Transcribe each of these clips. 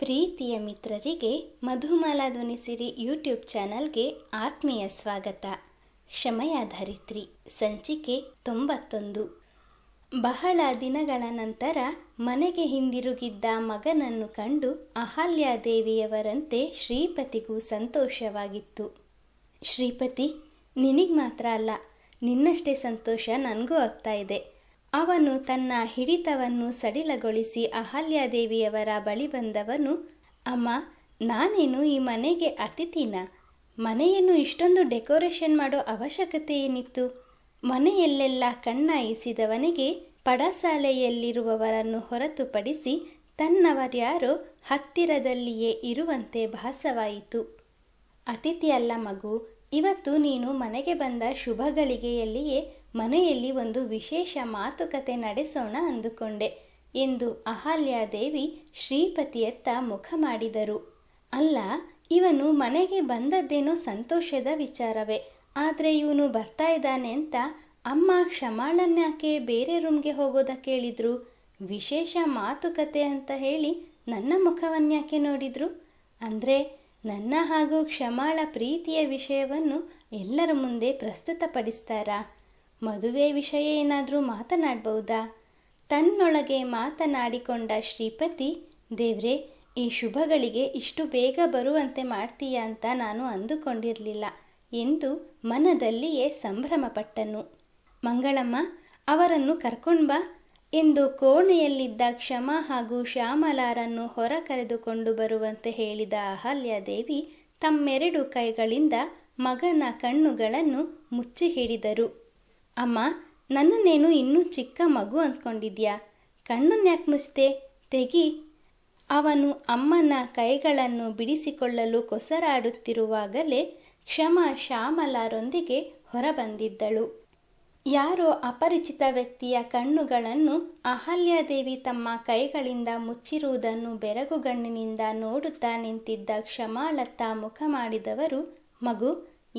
ಪ್ರೀತಿಯ ಮಿತ್ರರಿಗೆ ಮಧುಮಾಲಾ ಧ್ವನಿಸಿರಿ ಯೂಟ್ಯೂಬ್ ಚಾನಲ್ಗೆ ಆತ್ಮೀಯ ಸ್ವಾಗತ. ಕ್ಷಮೆಯ ಧರಿತ್ರಿ ಸಂಚಿಕೆ 91. ಬಹಳ ದಿನಗಳ ನಂತರ ಮನೆಗೆ ಹಿಂದಿರುಗಿದ್ದ ಮಗನನ್ನು ಕಂಡು ಅಹಲ್ಯಾದೇವಿಯವರಂತೆ ಶ್ರೀಪತಿಗೂ ಸಂತೋಷವಾಗಿತ್ತು. ಶ್ರೀಪತಿ, ನಿನಗೆ ಮಾತ್ರ ಅಲ್ಲ, ನಿನ್ನಷ್ಟೇ ಸಂತೋಷ ನನಗೂ ಆಗ್ತಾ ಇದೆ. ಅವನು ತನ್ನ ಹಿಡಿತವನ್ನು ಸಡಿಲಗೊಳಿಸಿ ಅಹಲ್ಯಾದೇವಿಯವರ ಬಳಿ ಬಂದವನು, ಅಮ್ಮ, ನಾನೇನು ಈ ಮನೆಗೆ ಅತಿಥಿನ? ಮನೆಯನ್ನು ಇಷ್ಟೊಂದು ಡೆಕೋರೇಷನ್ ಮಾಡೋ ಅವಶ್ಯಕತೆ ಏನಿತ್ತು? ಮನೆಯಲ್ಲೆಲ್ಲ ಕಣ್ಣಾಯಿಸಿದವನಿಗೆ ಪಡಸಾಲೆಯಲ್ಲಿರುವವರನ್ನು ಹೊರತುಪಡಿಸಿ ತನ್ನವರ್ಯಾರೋ ಹತ್ತಿರದಲ್ಲಿಯೇ ಇರುವಂತೆ ಭಾಸವಾಯಿತು. ಅತಿಥಿ ಅಲ್ಲ ಮಗು, ಇವತ್ತು ನೀನು ಮನೆಗೆ ಬಂದ ಶುಭಗಳಿಗೆಯಲ್ಲಿಯೇ ಮನೆಯಲ್ಲಿ ಒಂದು ವಿಶೇಷ ಮಾತುಕತೆ ನಡೆಸೋಣ ಅಂದುಕೊಂಡೆ ಎಂದು ಅಹಲ್ಯಾದೇವಿ ಶ್ರೀಪತಿಯತ್ತ ಮುಖ ಮಾಡಿದರು. ಅಲ್ಲ, ಇವನು ಮನೆಗೆ ಬಂದದ್ದೇನೋ ಸಂತೋಷದ ವಿಚಾರವೇ, ಆದರೆ ಇವನು ಬರ್ತಾ ಇದ್ದಾನೆ ಅಂತ ಅಮ್ಮ ಕ್ಷಮಾಳನ್ಯಾಕೆ ಬೇರೆ ರೂಮ್ಗೆ ಹೋಗೋದಕ್ಕೆ ಹೇಳಿದ್ರು? ವಿಶೇಷ ಮಾತುಕತೆ ಅಂತ ಹೇಳಿ ನನ್ನ ಮುಖವನ್ಯಾಕೆ ನೋಡಿದ್ರು? ಅಂದರೆ ನನ್ನ ಹಾಗೂ ಕ್ಷಮಾಳ ಪ್ರೀತಿಯ ವಿಷಯವನ್ನು ಎಲ್ಲರ ಮುಂದೆ ಪ್ರಸ್ತುತಪಡಿಸ್ತಾರಾ? ಮದುವೆ ವಿಷಯ ಏನಾದರೂ ಮಾತನಾಡ್ಬಹುದಾ? ತನ್ನೊಳಗೆ ಮಾತನಾಡಿಕೊಂಡ ಶ್ರೀಪತಿ, ದೇವ್ರೇ, ಈ ಶುಭಗಳಿಗೆ ಇಷ್ಟು ಬೇಗ ಬರುವಂತೆ ಮಾಡ್ತೀಯಾ ಅಂತ ನಾನು ಅಂದುಕೊಂಡಿರಲಿಲ್ಲ ಎಂದು ಮನದಲ್ಲಿಯೇ ಸಂಭ್ರಮಪಟ್ಟನು. ಮಂಗಳಮ್ಮ, ಅವರನ್ನು ಕರ್ಕೊಂಡು ಬಾ ಎಂದು ಕೋಣೆಯಲ್ಲಿದ್ದ ಕ್ಷಮಾ ಹಾಗೂ ಶ್ಯಾಮಲಾರನ್ನು ಹೊರ ಕರೆದುಕೊಂಡು ಬರುವಂತೆ ಹೇಳಿದ ಅಹಲ್ಯಾದೇವಿ ತಮ್ಮೆರಡು ಕೈಗಳಿಂದ ಮಗನ ಕಣ್ಣುಗಳನ್ನು ಮುಚ್ಚಿ ಹಿಡಿದರು. ಅಮ್ಮ, ನನ್ನನ್ನೇನು ಇನ್ನೂ ಚಿಕ್ಕ ಮಗು ಅಂದ್ಕೊಂಡಿದ್ಯಾ? ಕಣ್ಣನ್ಯಾಕೆ ಮುಚ್ಚಿದೆ? ತೆಗಿ. ಅವನು ಅಮ್ಮನ ಕೈಗಳನ್ನು ಬಿಡಿಸಿಕೊಳ್ಳಲು ಕೊಸರಾಡುತ್ತಿರುವಾಗಲೇ ಕ್ಷಮಾ ಶ್ಯಾಮಲಾರೊಂದಿಗೆ ಹೊರಬಂದಿದ್ದಳು. ಯಾರೋ ಅಪರಿಚಿತ ವ್ಯಕ್ತಿಯ ಕಣ್ಣುಗಳನ್ನು ಅಹಲ್ಯಾದೇವಿ ತಮ್ಮ ಕೈಗಳಿಂದ ಮುಚ್ಚಿರುವುದನ್ನು ಬೆರಗುಗಣ್ಣಿನಿಂದ ನೋಡುತ್ತಾ ನಿಂತಿದ್ದ ಕ್ಷಮಾಳತ್ತ ಮುಖ ಮಾಡಿದವರು, ಮಗು,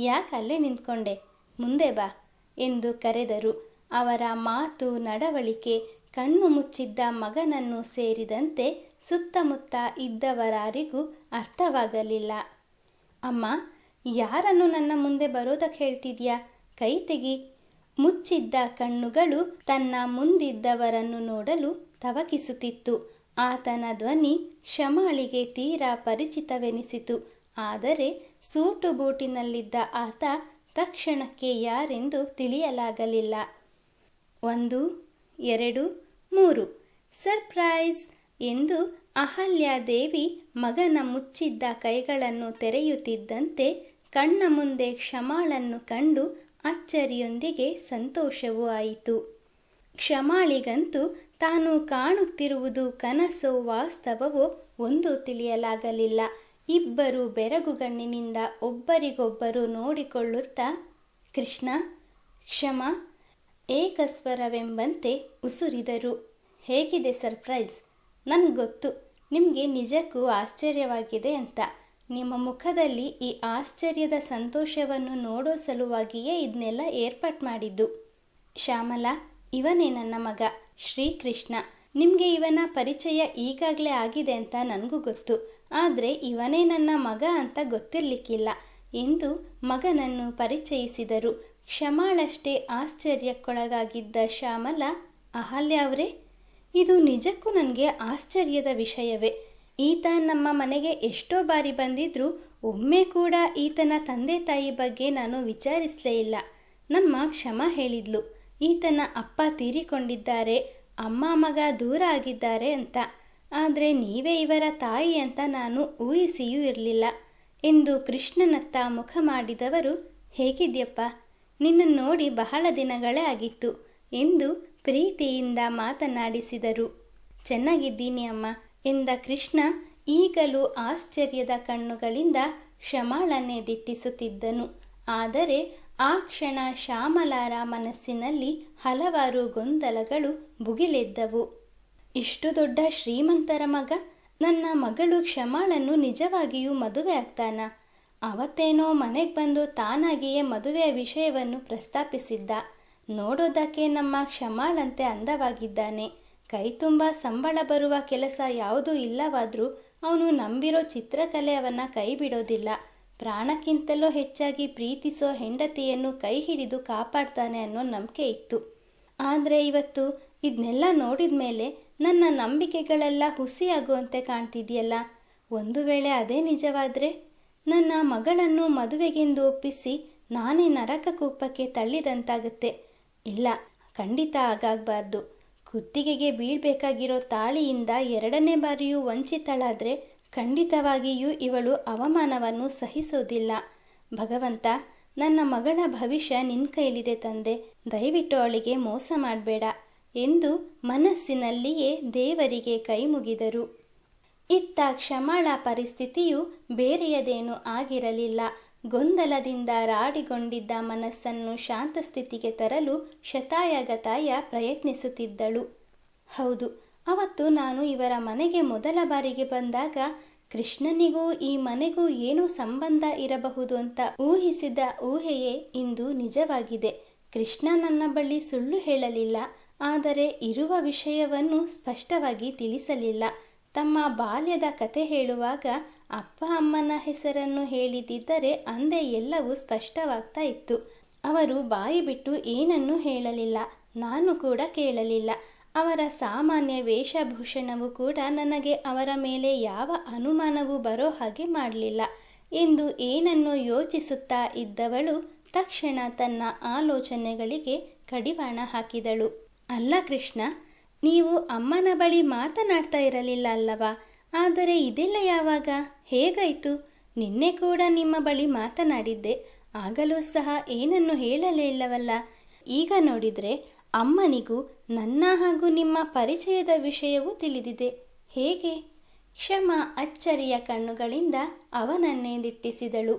ಯಾಕಲ್ಲೇ ನಿಂತ್ಕೊಂಡೆ, ಮುಂದೆ ಬಾ ಎಂದು ಕರೆದರು. ಅವರ ಮಾತು, ನಡವಳಿಕೆ ಕಣ್ಣು ಮುಚ್ಚಿದ್ದ ಮಗನನ್ನು ಸೇರಿದಂತೆ ಸುತ್ತಮುತ್ತ ಇದ್ದವರಾರಿಗೂ ಅರ್ಥವಾಗಲಿಲ್ಲ. ಅಮ್ಮ, ಯಾರನ್ನು ನನ್ನ ಮುಂದೆ ಬರೋದಕ್ಕೆ ಹೇಳ್ತಿದ್ಯಾ? ಕೈ ತೆಗಿ. ಮುಚ್ಚಿದ್ದ ಕಣ್ಣುಗಳು ತನ್ನ ಮುಂದಿದ್ದವರನ್ನು ನೋಡಲು ತವಕಿಸುತ್ತಿತ್ತು. ಆತನ ಧ್ವನಿ ಕ್ಷಮಾಳಿಗೆ ತೀರಾ ಪರಿಚಿತವೆನಿಸಿತು. ಆದರೆ ಸೂಟು ಬೂಟಿನಲ್ಲಿದ್ದ ಆತ ತಕ್ಷಣಕ್ಕೆ ಯಾರೆಂದು ತಿಳಿಯಲಾಗಲಿಲ್ಲ. 1, 2, 3 ಸರ್ಪ್ರೈಸ್ ಎಂದು ಅಹಲ್ಯಾದೇವಿ ಮಗನ ಮುಚ್ಚಿದ್ದ ಕೈಗಳನ್ನು ತೆರೆಯುತ್ತಿದ್ದಂತೆ ಕಣ್ಣ ಮುಂದೆ ಕ್ಷಮಾಳನ್ನು ಕಂಡು ಅಚ್ಚರಿಯೊಂದಿಗೆ ಸಂತೋಷವೂ ಆಯಿತು. ಕ್ಷಮಾಳಿಗಂತೂ ತಾನು ಕಾಣುತ್ತಿರುವುದು ಕನಸೋ ವಾಸ್ತವವೋ ಒಂದು ತಿಳಿಯಲಾಗಲಿಲ್ಲ. ಇಬ್ಬರು ಬೆರಗುಗಣ್ಣಿನಿಂದ ಒಬ್ಬರಿಗೊಬ್ಬರು ನೋಡಿಕೊಳ್ಳುತ್ತಾ ಕೃಷ್ಣ, ಕ್ಷಮಾ ಏಕಸ್ವರವೆಂಬಂತೆ ಉಸುರಿದರು. ಹೇಗಿದೆ ಸರ್ಪ್ರೈಸ್? ನನಗೊತ್ತು ನಿಮಗೆ ನಿಜಕ್ಕೂ ಆಶ್ಚರ್ಯವಾಗಿದೆ ಅಂತ. ನಿಮ್ಮ ಮುಖದಲ್ಲಿ ಈ ಆಶ್ಚರ್ಯದ ಸಂತೋಷವನ್ನು ನೋಡೋ ಸಲುವಾಗಿಯೇ ಇದನ್ನೆಲ್ಲ ಏರ್ಪಾಟ್ ಮಾಡಿದ್ದು. ಶ್ಯಾಮಲಾ, ಇವನೇ ನನ್ನ ಮಗ ಶ್ರೀಕೃಷ್ಣ. ನಿಮಗೆ ಇವನ ಪರಿಚಯ ಈಗಾಗಲೇ ಆಗಿದೆ ಅಂತ ನನಗೂ ಗೊತ್ತು, ಆದರೆ ಇವನೇ ನನ್ನ ಮಗ ಅಂತ ಗೊತ್ತಿರಲಿಕ್ಕಿಲ್ಲ ಎಂದು ಮಗನನ್ನು ಪರಿಚಯಿಸಿದರು. ಕ್ಷಮಾಳಷ್ಟೇ ಆಶ್ಚರ್ಯಕ್ಕೊಳಗಾಗಿದ್ದ ಶ್ಯಾಮಲಾ, ಅಹಲ್ಯ ಅವರೇ, ಇದು ನಿಜಕ್ಕೂ ನನಗೆ ಆಶ್ಚರ್ಯದ ವಿಷಯವೇ. ಈತ ನಮ್ಮ ಮನೆಗೆ ಎಷ್ಟೋ ಬಾರಿ ಬಂದಿದ್ರೂ ಒಮ್ಮೆ ಕೂಡ ಈತನ ತಂದೆ ತಾಯಿ ಬಗ್ಗೆ ನಾನು ವಿಚಾರಿಸಲೇ ಇಲ್ಲ. ನಮ್ಮ ಕ್ಷಮಾ ಹೇಳಿದ್ಲು, ಈತನ ಅಪ್ಪ ತೀರಿಕೊಂಡಿದ್ದಾರೆ, ಅಮ್ಮ ಮಗ ದೂರ ಆಗಿದ್ದಾರೆ ಅಂತ. ಆದರೆ ನೀವೇ ಇವರ ತಾಯಿ ಅಂತ ನಾನು ಊಹಿಸಿಯೂ ಇರಲಿಲ್ಲ ಎಂದು ಕೃಷ್ಣನತ್ತ ಮುಖ ಮಾಡಿದವರು, ಹೇಗಿದ್ಯಪ್ಪ, ನಿನ್ನನ್ನು ನೋಡಿ ಬಹಳ ದಿನಗಳೇ ಆಗಿತ್ತು ಎಂದು ಪ್ರೀತಿಯಿಂದ ಮಾತನಾಡಿಸಿದರು. ಚೆನ್ನಾಗಿದ್ದೀನಿ ಅಮ್ಮ ಎಂದ ಕೃಷ್ಣ ಈಗಲೂ ಆಶ್ಚರ್ಯದ ಕಣ್ಣುಗಳಿಂದ ಕ್ಷಮಾಳನ್ನೇ ದಿಟ್ಟಿಸುತ್ತಿದ್ದನು. ಆದರೆ ಆ ಕ್ಷಣ ಶ್ಯಾಮಲಾರ ಮನಸ್ಸಿನಲ್ಲಿ ಹಲವಾರು ಗೊಂದಲಗಳು ಭುಗಿಲೆದ್ದವು. ಇಷ್ಟು ದೊಡ್ಡ ಶ್ರೀಮಂತರ ಮಗ ನನ್ನ ಮಗಳು ಕ್ಷಮಾಳನ್ನು ನಿಜವಾಗಿಯೂ ಮದುವೆ ಆಗ್ತಾನ? ಅವತ್ತೇನೋ ಮನೆಗೆ ಬಂದು ತಾನಾಗಿಯೇ ಮದುವೆಯ ವಿಷಯವನ್ನು ಪ್ರಸ್ತಾಪಿಸಿದ್ದ. ನೋಡೋದಕ್ಕೆ ನಮ್ಮ ಕ್ಷಮಾಳಂತೆ ಅಂದವಾಗಿದ್ದಾನೆ. ಕೈ ತುಂಬ ಸಂಬಳ ಬರುವ ಕೆಲಸ ಯಾವುದೂ ಇಲ್ಲವಾದರೂ ಅವನು ನಂಬಿರೋ ಚಿತ್ರಕಲೆ ಅವನ್ನ ಕೈ ಬಿಡೋದಿಲ್ಲ. ಪ್ರಾಣಕ್ಕಿಂತಲೂ ಹೆಚ್ಚಾಗಿ ಪ್ರೀತಿಸೋ ಹೆಂಡತಿಯನ್ನು ಕೈ ಹಿಡಿದು ಕಾಪಾಡ್ತಾನೆ ಅನ್ನೋ ನಂಬಿಕೆ ಇತ್ತು. ಆದರೆ ಇವತ್ತು ಇದನ್ನೆಲ್ಲ ನೋಡಿದ ಮೇಲೆ ನನ್ನ ನಂಬಿಕೆಗಳೆಲ್ಲ ಹುಸಿಯಾಗುವಂತೆ ಕಾಣ್ತಿದೆಯಲ್ಲ. ಒಂದು ವೇಳೆ ಅದೇ ನಿಜವಾದರೆ ನನ್ನ ಮಗಳನ್ನು ಮದುವೆಗೆಂದು ಒಪ್ಪಿಸಿ ನಾನೇ ನರಕ ಕೂಪಕ್ಕೆ ತಳ್ಳಿದಂತಾಗುತ್ತೆ. ಇಲ್ಲ, ಖಂಡಿತ ಆಗಾಗಬಾರ್ದು. ಕುತ್ತಿಗೆಗೆ ಬೀಳ್ಬೇಕಾಗಿರೋ ತಾಳಿಯಿಂದ 2ನೇ ಬಾರಿಯೂ ವಂಚಿತಳಾದರೆ ಖಂಡಿತವಾಗಿಯೂ ಇವಳು ಅವಮಾನವನ್ನು ಸಹಿಸೋದಿಲ್ಲ. ಭಗವಂತ, ನನ್ನ ಮಗಳ ಭವಿಷ್ಯ ನಿನ್ನ ಕೈಲಿದೆ ತಂದೆ, ದಯವಿಟ್ಟು ಅವಳಿಗೆ ಮೋಸ ಮಾಡಬೇಡ ಎಂದು ಮನಸ್ಸಿನಲ್ಲಿಯೇ ದೇವರಿಗೆ ಕೈ ಮುಗಿದರು. ಇತ್ತ ಕ್ಷಮಾಳ ಪರಿಸ್ಥಿತಿಯು ಬೇರೆಯದೇನೂ ಆಗಿರಲಿಲ್ಲ. ಗೊಂದಲದಿಂದ ರಾಡಿಗೊಂಡಿದ್ದ ಮನಸ್ಸನ್ನು ಶಾಂತ ಸ್ಥಿತಿಗೆ ತರಲು ಶತಾಯಗತಾಯ ಪ್ರಯತ್ನಿಸುತ್ತಿದ್ದಳು. ಹೌದು, ಅವತ್ತು ನಾನು ಇವರ ಮನೆಗೆ ಮೊದಲ ಬಾರಿಗೆ ಬಂದಾಗ ಕೃಷ್ಣನಿಗೂ ಈ ಮನೆಗೂ ಏನೋ ಸಂಬಂಧ ಇರಬಹುದು ಅಂತ ಊಹಿಸಿದ ಊಹೆಯೇ ಇಂದು ನಿಜವಾಗಿದೆ. ಕೃಷ್ಣ ನನ್ನ ಬಳಿ ಸುಳ್ಳು ಹೇಳಲಿಲ್ಲ, ಆದರೆ ಇರುವ ವಿಷಯವನ್ನು ಸ್ಪಷ್ಟವಾಗಿ ತಿಳಿಸಲಿಲ್ಲ. ತಮ್ಮ ಬಾಲ್ಯದ ಕತೆ ಹೇಳುವಾಗ ಅಪ್ಪ ಅಮ್ಮನ ಹೆಸರನ್ನು ಹೇಳಿದ್ದರೆ ಅಂದೇ ಎಲ್ಲವೂ ಸ್ಪಷ್ಟವಾಗ್ತಾ ಇತ್ತು. ಅವರು ಬಾಯಿ ಬಿಟ್ಟು ಏನನ್ನೂ ಹೇಳಲಿಲ್ಲ, ನಾನು ಕೂಡ ಕೇಳಲಿಲ್ಲ. ಅವರ ಸಾಮಾನ್ಯ ವೇಷಭೂಷಣವು ಕೂಡ ನನಗೆ ಅವರ ಮೇಲೆ ಯಾವ ಅನುಮಾನವೂ ಬರೋ ಹಾಗೆ ಮಾಡಲಿಲ್ಲ ಎಂದು ಏನನ್ನು ಯೋಚಿಸುತ್ತಾ ಇದ್ದವಳು ತಕ್ಷಣ ತನ್ನ ಆಲೋಚನೆಗಳಿಗೆ ಕಡಿವಾಣ ಹಾಕಿದಳು. ಅಲ್ಲ ಕೃಷ್ಣ, ನೀವು ಅಮ್ಮನ ಬಳಿ ಮಾತನಾಡ್ತಾ ಇರಲಿಲ್ಲ ಅಲ್ಲವಾ? ಆದರೆ ಇದೆಲ್ಲ ಯಾವಾಗ, ಹೇಗಾಯಿತು? ನಿನ್ನೆ ಕೂಡ ನಿಮ್ಮ ಬಳಿ ಮಾತನಾಡಿದ್ದೆ, ಆಗಲೂ ಸಹ ಏನನ್ನು ಹೇಳಲೇ ಇಲ್ಲವಲ್ಲ. ಈಗ ನೋಡಿದರೆ ಅಮ್ಮನಿಗೂ ನನ್ನ ಹಾಗೂ ನಿಮ್ಮ ಪರಿಚಯದ ವಿಷಯವೂ ತಿಳಿದಿದೆ. ಹೇಗೆ? ಕ್ಷಮ ಅಚ್ಚರಿಯ ಕಣ್ಣುಗಳಿಂದ ಅವನನ್ನೇ ದಿಟ್ಟಿಸಿದಳು.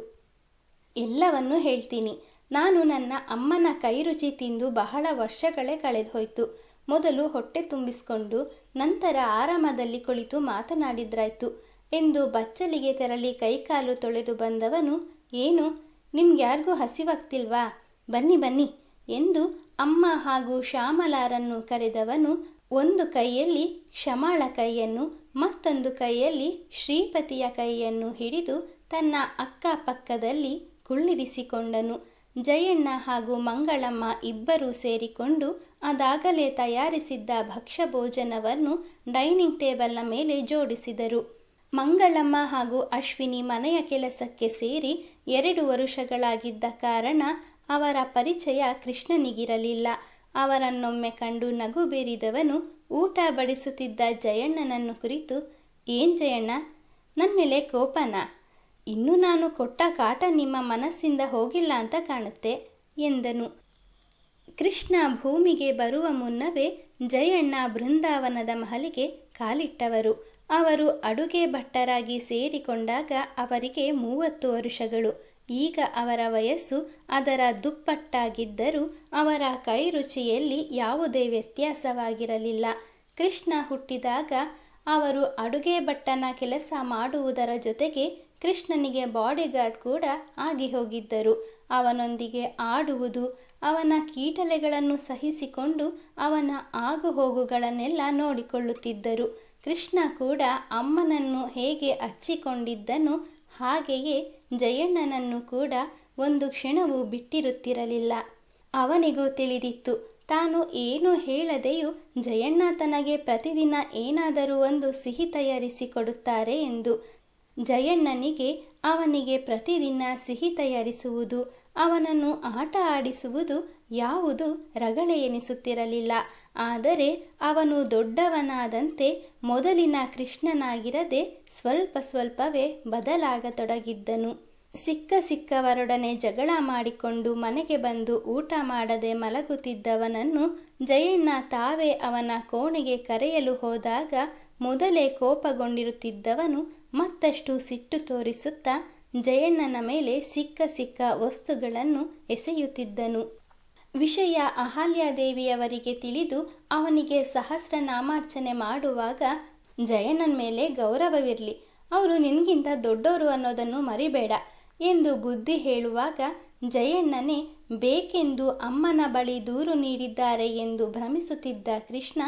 ಎಲ್ಲವನ್ನೂ ಹೇಳ್ತೀನಿ. ನಾನು ನನ್ನ ಅಮ್ಮನ ಕೈರುಚಿ ತಿಂದು ಬಹಳ ವರ್ಷಗಳೇ ಕಳೆದೋಯ್ತು. ಮೊದಲು ಹೊಟ್ಟೆ ತುಂಬಿಸಿಕೊಂಡು ನಂತರ ಆರಾಮದಲ್ಲಿ ಕುಳಿತು ಮಾತನಾಡಿದ್ರಾಯ್ತು ಎಂದು ಬಚ್ಚಲಿಗೆ ತೆರಳಿ ಕೈಕಾಲು ತೊಳೆದು ಬಂದವನು, ಏನು ನಿಮ್ಗ್ಯಾರಿಗೂ ಹಸಿವಾಗ್ತಿಲ್ವಾ? ಬನ್ನಿ ಬನ್ನಿ ಎಂದು ಅಮ್ಮ ಹಾಗೂ ಶ್ಯಾಮಲಾರನ್ನು ಕರೆದವನು ಒಂದು ಕೈಯಲ್ಲಿ ಕ್ಷಮಾಳ ಕೈಯನ್ನು ಮತ್ತೊಂದು ಕೈಯಲ್ಲಿ ಶ್ರೀಪತಿಯ ಕೈಯನ್ನು ಹಿಡಿದು ತನ್ನ ಅಕ್ಕಪಕ್ಕದಲ್ಲಿ ಕುಳ್ಳಿರಿಸಿಕೊಂಡನು. ಜಯಣ್ಣ ಹಾಗೂ ಮಂಗಳಮ್ಮ ಇಬ್ಬರೂ ಸೇರಿಕೊಂಡು ಅದಾಗಲೇ ತಯಾರಿಸಿದ್ದ ಭಕ್ಷ್ಯ ಭೋಜನವನ್ನು ಡೈನಿಂಗ್ ಟೇಬಲ್ನ ಮೇಲೆ ಜೋಡಿಸಿದರು. ಮಂಗಳಮ್ಮ ಹಾಗೂ ಅಶ್ವಿನಿ ಮನೆಯ ಕೆಲಸಕ್ಕೆ ಸೇರಿ 2 ವರುಷಗಳಾಗಿದ್ದ ಕಾರಣ ಅವರ ಪರಿಚಯ ಕೃಷ್ಣನಿಗಿರಲಿಲ್ಲ. ಅವರನ್ನೊಮ್ಮೆ ಕಂಡು ನಗು ಬೀರಿದವನು ಊಟ ಬಡಿಸುತ್ತಿದ್ದ ಜಯಣ್ಣನನ್ನು ಕುರಿತು, ಏನ್ ಜಯಣ್ಣ, ನನ್ನ ಮೇಲೆ ಕೋಪನಾ? ಇನ್ನೂ ನಾನು ಕೊಟ್ಟ ಕಾಟ ನಿಮ್ಮ ಮನಸ್ಸಿಂದ ಹೋಗಿಲ್ಲ ಅಂತ ಕಾಣುತ್ತೆ ಎಂದನು. ಕೃಷ್ಣ ಭೂಮಿಗೆ ಬರುವ ಮುನ್ನವೇ ಜಯಣ್ಣ ಬೃಂದಾವನದ ಮಹಲಿಗೆ ಕಾಲಿಟ್ಟವರು. ಅವರು ಅಡುಗೆ ಭಟ್ಟರಾಗಿ ಸೇರಿಕೊಂಡಾಗ ಅವರಿಗೆ 30 ವರುಷಗಳು. ಈಗ ಅವರ ವಯಸ್ಸು ಅದರ ದುಪ್ಪಟ್ಟಾಗಿದ್ದರೂ ಅವರ ಕೈರುಚಿಯಲ್ಲಿ ಯಾವುದೇ ವ್ಯತ್ಯಾಸವಾಗಿರಲಿಲ್ಲ. ಕೃಷ್ಣ ಹುಟ್ಟಿದಾಗ ಅವರು ಅಡುಗೆ ಭಟ್ಟನ ಕೆಲಸ ಮಾಡುವುದರ ಜೊತೆಗೆ ಕೃಷ್ಣನಿಗೆ ಬಾಡಿಗಾರ್ಡ್ ಕೂಡ ಆಗಿ ಹೋಗಿದ್ದರು. ಅವನೊಂದಿಗೆ ಆಡುವುದು, ಅವನ ಕೀಟಲೆಗಳನ್ನು ಸಹಿಸಿಕೊಂಡು ಅವನ ಆಗುಹೋಗುಗಳನ್ನೆಲ್ಲ ನೋಡಿಕೊಳ್ಳುತ್ತಿದ್ದರು. ಕೃಷ್ಣ ಕೂಡ ಅಮ್ಮನನ್ನು ಹೇಗೆ ಹಚ್ಚಿಕೊಂಡಿದ್ದನೋ ಹಾಗೆಯೇ ಜಯಣ್ಣನನ್ನು ಕೂಡ ಒಂದು ಕ್ಷಣವೂ ಬಿಟ್ಟಿರುತ್ತಿರಲಿಲ್ಲ. ಅವನಿಗೂ ತಿಳಿದಿತ್ತು, ತಾನು ಏನೂ ಹೇಳದೆಯೂ ಜಯಣ್ಣ ತನಗೆ ಪ್ರತಿದಿನ ಏನಾದರೂ ಒಂದು ಸಿಹಿ ತಯಾರಿಸಿಕೊಡುತ್ತಾರೆ ಎಂದು. ಜಯಣ್ಣನಿಗೆ ಅವನಿಗೆ ಪ್ರತಿದಿನ ಸಿಹಿ ತಯಾರಿಸುವುದು, ಅವನನ್ನು ಆಟ ಆಡಿಸುವುದು ಯಾವುದು ರಗಳೆ ಎನಿಸುತ್ತಿರಲಿಲ್ಲ. ಆದರೆ ಅವನು ದೊಡ್ಡವನಾದಂತೆ ಮೊದಲಿನ ಕೃಷ್ಣನಾಗಿರದೆ ಸ್ವಲ್ಪ ಸ್ವಲ್ಪವೇ ಬದಲಾಗತೊಡಗಿದ್ದನು. ಸಿಕ್ಕವರೊಡನೆ ಜಗಳ ಮಾಡಿಕೊಂಡು ಮನೆಗೆ ಬಂದು ಊಟ ಮಾಡದೆ ಮಲಗುತ್ತಿದ್ದವನನ್ನು ಜಯಣ್ಣ ತಾವೇ ಅವನ ಕೋಣೆಗೆ ಕರೆಯಲು ಹೋದಾಗ ಮೊದಲೇ ಕೋಪಗೊಂಡಿರುತ್ತಿದ್ದವನು ಮತ್ತಷ್ಟು ಸಿಟ್ಟು ತೋರಿಸುತ್ತಾ ಜಯಣ್ಣನ ಮೇಲೆ ಸಿಕ್ಕ ವಸ್ತುಗಳನ್ನು ಎಸೆಯುತ್ತಿದ್ದನು. ವಿಷಯ ಅಹಲ್ಯಾದೇವಿಯವರಿಗೆ ತಿಳಿದು ಅವನಿಗೆ ಸಹಸ್ರನಾಮಾರ್ಚನೆ ಮಾಡುವಾಗ, ಜಯಣ್ಣನ ಮೇಲೆ ಗೌರವವಿರಲಿ, ಅವರು ನಿನಗಿಂತ ದೊಡ್ಡವರು ಅನ್ನೋದನ್ನು ಮರಿಬೇಡ ಎಂದು ಬುದ್ಧಿ ಹೇಳುವಾಗ ಜಯಣ್ಣನೇ ಬೇಕೆಂದು ಅಮ್ಮನ ಬಳಿ ದೂರು ನೀಡಿದ್ದಾರೆ ಎಂದು ಭ್ರಮಿಸುತ್ತಿದ್ದ ಕೃಷ್ಣ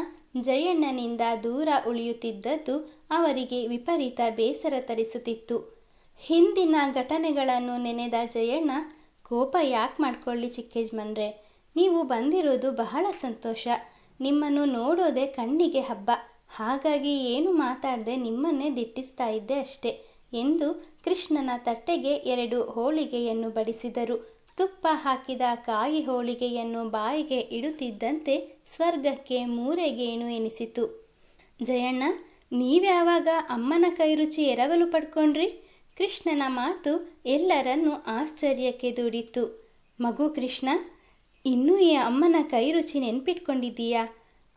ಜಯಣ್ಣನಿಂದ ದೂರ ಉಳಿಯುತ್ತಿದ್ದದ್ದು ಅವರಿಗೆ ವಿಪರೀತ ಬೇಸರ ತರಿಸುತ್ತಿತ್ತು. ಹಿಂದಿನ ಘಟನೆಗಳನ್ನು ನೆನೆದ ಜಯಣ್ಣ, ಕೋಪ ಯಾಕೆ ಮಾಡ್ಕೊಳ್ಳಿ ಚಿಕ್ಕೇಜ್ಮನ್ರೆ, ನೀವು ಬಂದಿರೋದು ಬಹಳ ಸಂತೋಷ. ನಿಮ್ಮನ್ನು ನೋಡೋದೇ ಕಣ್ಣಿಗೆ ಹಬ್ಬ. ಹಾಗಾಗಿ ಏನು ಮಾತಾಡದೆ ನಿಮ್ಮನ್ನೇ ದಿಟ್ಟಿಸ್ತಾ ಇದ್ದೆ ಅಷ್ಟೆ ಎಂದು ಕೃಷ್ಣನ ತಟ್ಟೆಗೆ 2 ಹೋಳಿಗೆಯನ್ನು ಬಡಿಸಿದರು. ತುಪ್ಪ ಹಾಕಿದ ಕಾಯಿ ಹೋಳಿಗೆಯನ್ನು ಬಾಯಿಗೆ ಇಡುತ್ತಿದ್ದಂತೆ ಸ್ವರ್ಗಕ್ಕೆ 3 ಗೇಣು ಎನಿಸಿತು. ಜಯಣ್ಣ, ನೀವ್ಯಾವಾಗ ಅಮ್ಮನ ಕೈರುಚಿ ಎರವಲು ಪಡ್ಕೊಂಡ್ರಿ? ಕೃಷ್ಣನ ಮಾತು ಎಲ್ಲರನ್ನೂ ಆಶ್ಚರ್ಯಕ್ಕೆ ದೂಡಿತು. ಮಗು ಕೃಷ್ಣ, ಇನ್ನೂ ಈ ಅಮ್ಮನ ಕೈರುಚಿ ನೆನ್ಪಿಟ್ಕೊಂಡಿದ್ದೀಯಾ?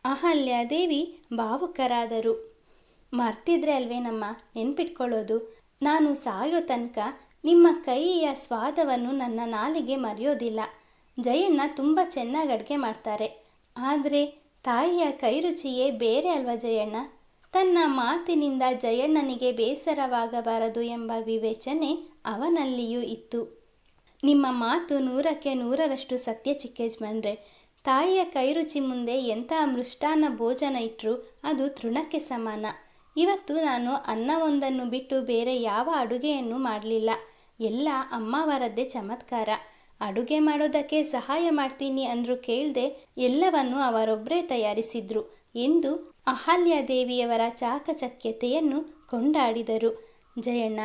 ಅಹಲ್ಯಾದೇವಿ ಭಾವುಕರಾದರು. ಮರ್ತಿದ್ರೆ ಅಲ್ವೇನಮ್ಮ ನೆನ್ಪಿಟ್ಕೊಳ್ಳೋದು? ನಾನು ಸಾಯೋ ತನಕ ನಿಮ್ಮ ಕೈಯ ಸ್ವಾದವನ್ನು ನನ್ನ ನಾಲಿಗೆ ಮರೆಯೋದಿಲ್ಲ. ಜಯಣ್ಣ ತುಂಬ ಚೆನ್ನಾಗಿ ಅಡುಗೆ ಮಾಡ್ತಾರೆ, ಆದರೆ ತಾಯಿಯ ಕೈರುಚಿಯೇ ಬೇರೆ ಅಲ್ವಾ ಜಯಣ್ಣ? ತನ್ನ ಮಾತಿನಿಂದ ಜಯಣ್ಣನಿಗೆ ಬೇಸರವಾಗಬಾರದು ಎಂಬ ವಿವೇಚನೆ ಅವನಲ್ಲಿಯೂ ಇತ್ತು. ನಿಮ್ಮ ಮಾತು 100ಕ್ಕೆ 100ರಷ್ಟು ಸತ್ಯ ಚಿಕ್ಕೇಜ್ಮನ್ರೆ. ತಾಯಿಯ ಕೈರುಚಿ ಮುಂದೆ ಎಂಥ ಮೃಷ್ಟಾನ್ನ ಭೋಜನ ಇಟ್ಟರೂ ಅದು ತೃಣಕ್ಕೆ ಸಮಾನ. ಇವತ್ತು ನಾನು ಅನ್ನವೊಂದನ್ನು ಬಿಟ್ಟು ಬೇರೆ ಯಾವ ಅಡುಗೆಯನ್ನು ಮಾಡಲಿಲ್ಲ. ಎಲ್ಲ ಅಮ್ಮವರದ್ದೇ ಚಮತ್ಕಾರ. ಅಡುಗೆ ಮಾಡೋದಕ್ಕೆ ಸಹಾಯ ಮಾಡ್ತೀನಿ ಅಂದರೂ ಕೇಳದೆ ಎಲ್ಲವನ್ನೂ ಅವರೊಬ್ಬರೇ ತಯಾರಿಸಿದ್ರು ಎಂದು ಅಹಲ್ಯಾದೇವಿಯವರ ಚಾಕಚಕ್ಯತೆಯನ್ನು ಕೊಂಡಾಡಿದರು. ಜಯಣ್ಣ,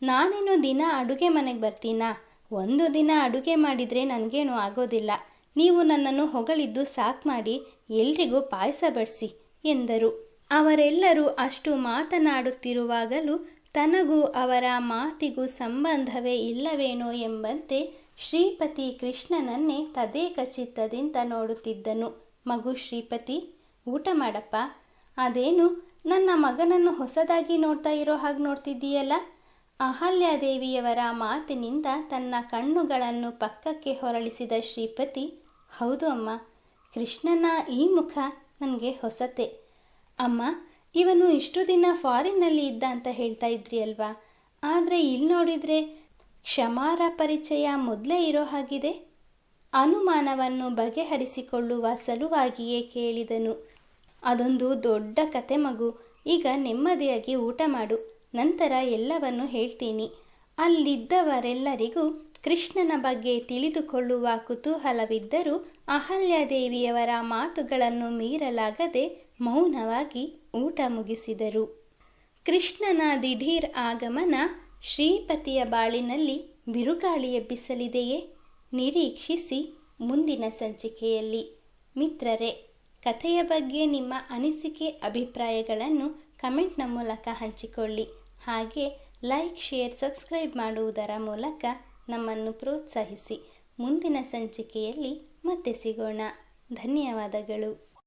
ನಾನೇನು ದಿನ ಅಡುಗೆ ಮನೆಗೆ ಬರ್ತೀನಾ? ಒಂದು ದಿನ ಅಡುಗೆ ಮಾಡಿದರೆ ನನಗೇನು ಆಗೋದಿಲ್ಲ. ನೀವು ನನ್ನನ್ನು ಹೊಗಳಿದ್ದು ಸಾಕು ಮಾಡಿ ಎಲ್ರಿಗೂ ಪಾಯಸ ಬಡಿಸಿ ಎಂದರು. ಅವರೆಲ್ಲರೂ ಅಷ್ಟು ಮಾತನಾಡುತ್ತಿರುವಾಗಲೂ ತನಗೂ ಅವರ ಮಾತಿಗೂ ಸಂಬಂಧವೇ ಇಲ್ಲವೇನೋ ಎಂಬಂತೆ ಶ್ರೀಪತಿ ಕೃಷ್ಣನನ್ನೇ ತದೇಕ ಚಿತ್ತದಿಂದ ನೋಡುತ್ತಿದ್ದನು. ಮಗು ಶ್ರೀಪತಿ, ಊಟ ಮಾಡಪ್ಪ. ಅದೇನು ನನ್ನ ಮಗನನ್ನು ಹೊಸದಾಗಿ ನೋಡ್ತಾ ಇರೋ ಹಾಗೆ ನೋಡ್ತಿದ್ದೀಯಲ್ಲ? ಅಹಲ್ಯಾದೇವಿಯವರ ಮಾತಿನಿಂದ ತನ್ನ ಕಣ್ಣುಗಳನ್ನು ಪಕ್ಕಕ್ಕೆ ಹೊರಳಿಸಿದ ಶ್ರೀಪತಿ, ಹೌದು ಅಮ್ಮ, ಕೃಷ್ಣನ ಈ ಮುಖ ನನಗೆ ಹೊಸತೆ. ಅಮ್ಮ, ಇವನು ಇಷ್ಟು ದಿನ ಫಾರಿನ್ನಲ್ಲಿ ಇದ್ದ ಅಂತ ಹೇಳ್ತಾ ಇದ್ರಿ ಅಲ್ವಾ? ಆದರೆ ಇಲ್ಲಿ ನೋಡಿದರೆ ಕ್ಷಮಾರ ಪರಿಚಯ ಮೊದಲೇ ಇರೋ ಹಾಗಿದೆ. ಅನುಮಾನವನ್ನು ಬಗೆಹರಿಸಿಕೊಳ್ಳುವ ಸಲುವಾಗಿಯೇ ಕೇಳಿದನು. ಅದೊಂದು ದೊಡ್ಡ ಕತೆ ಮಗು. ಈಗ ನೆಮ್ಮದಿಯಾಗಿ ಊಟ ಮಾಡು, ನಂತರ ಎಲ್ಲವನ್ನು ಹೇಳ್ತೀನಿ. ಅಲ್ಲಿದ್ದವರೆಲ್ಲರಿಗೂ ಕೃಷ್ಣನ ಬಗ್ಗೆ ತಿಳಿದುಕೊಳ್ಳುವ ಕುತೂಹಲವಿದ್ದರೂ ಅಹಲ್ಯಾದೇವಿಯವರ ಮಾತುಗಳನ್ನು ಮೀರಲಾಗದೆ ಮೌನವಾಗಿ ಊಟ ಮುಗಿಸಿದರು. ಕೃಷ್ಣನ ದಿಢೀರ್ ಆಗಮನ ಶ್ರೀಪತಿಯ ಬಾಳಿನಲ್ಲಿ ಬಿರುಗಾಳಿ ಎಬ್ಬಿಸಲಿದೆಯೇ? ನಿರೀಕ್ಷಿಸಿ ಮುಂದಿನ ಸಂಚಿಕೆಯಲ್ಲಿ. ಮಿತ್ರರೇ, ಕಥೆಯ ಬಗ್ಗೆ ನಿಮ್ಮ ಅನಿಸಿಕೆ ಅಭಿಪ್ರಾಯಗಳನ್ನು ಕಮೆಂಟ್ನ ಮೂಲಕ ಹಂಚಿಕೊಳ್ಳಿ. ಹಾಗೆ ಲೈಕ್, ಶೇರ್, ಸಬ್ಸ್ಕ್ರೈಬ್ ಮಾಡುವುದರ ಮೂಲಕ ನಮ್ಮನ್ನು ಪ್ರೋತ್ಸಾಹಿಸಿ. ಮುಂದಿನ ಸಂಚಿಕೆಯಲ್ಲಿ ಮತ್ತೆ ಸಿಗೋಣ. ಧನ್ಯವಾದಗಳು.